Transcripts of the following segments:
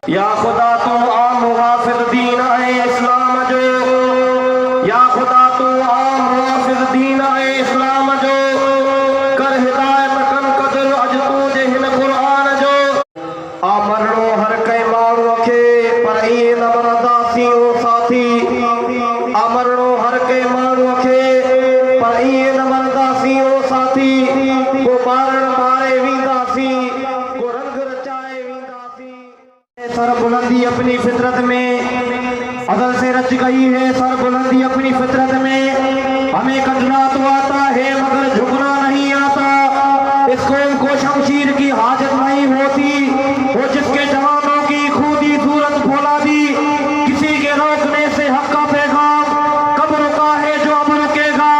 या खुदा तू आम मुहाफिज दीन है इस्लाम जो, या खुदा तू आम मुहाफिज दीन है इस्लाम जो, कर हिदायत कन कदर अज तू जे हिन कुरान जो। आ मरणो हर कई माण्हूअ खे पर इहे न मरंदासीं ओ साथी, आ मरणो हर कई माण्हूअ खे पर इहे न मरंदासीं ओ साथी, को मारण मारे वींदासीं, को रंग रचाए वींदासीं। सर बुलंदी अपनी फितरत में अदल से रच गई है, सर बुलंदी अपनी फितरत में, हमें कटना तो आता है मगर झुकना नहीं आता। इस कौम को शमशीर की हाजत नहीं होती, वो जिसके जवानों की खुदी सूरत फौला दी, किसी के रोकने से हक का पैगाम कब रुका है जो अब रुकेगा।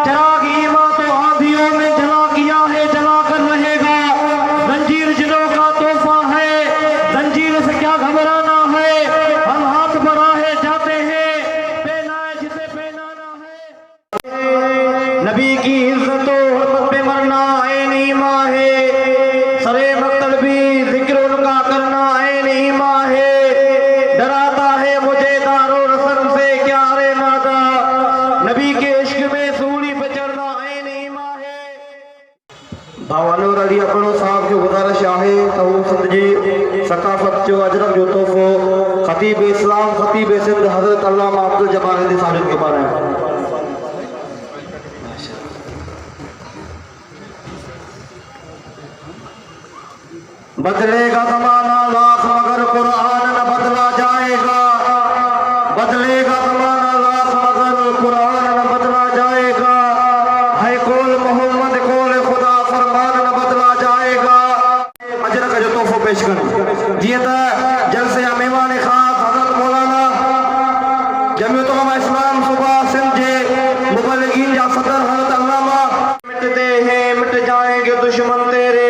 चिराग ईमान तो आंधियों में जला किया है, जला कर रहेगा। जंजीर जिनों का तोहफा है, जंजीर से क्या घबराना है, हम हाथ बढ़ाए जाते हैं, पहना है जिसे पहनाना है। नबी की इज्जतों हुर्मत पे मरना ऐन ईमान है, सरे मकतलबी जिक्र उनका करना ऐन ईमान है। डराता है मुझे दारो रसन से क्या रे नादा, नबी के इश्क में सूली पे चढ़ना ऐन ईमान है। भावानो अली अकड़ो साहब जो गुजारिश आहे त हू सिंध जी सकाफ़त जो अजरक जो तोहफ़ो ख़तीब इस्लाम ख़तीब सिंध हज़रत अल्लामा अब्दुल जब्बार हिंदी साहब के बारे में। बदलेगा ज़माना लाख मगर कुरान न बदला जाएगा, बदलेगा ज़माना लाख मगर कुरान न बदला जाएगा। है कोल मोहम्मद कोल खुदा फरमान न बदला जाएगा। अजर का जो तोहफो पेश कर जीअं त जलसे या मेहमान ख़ास हज़रत मौलाना जमीयत उलमा इस्लाम सूबा सिंध जे मुबल्लिगीन जा सदर हज़रत अल्लामा। मिटते हैं मिट जाएंगे दुश्मन तेरे,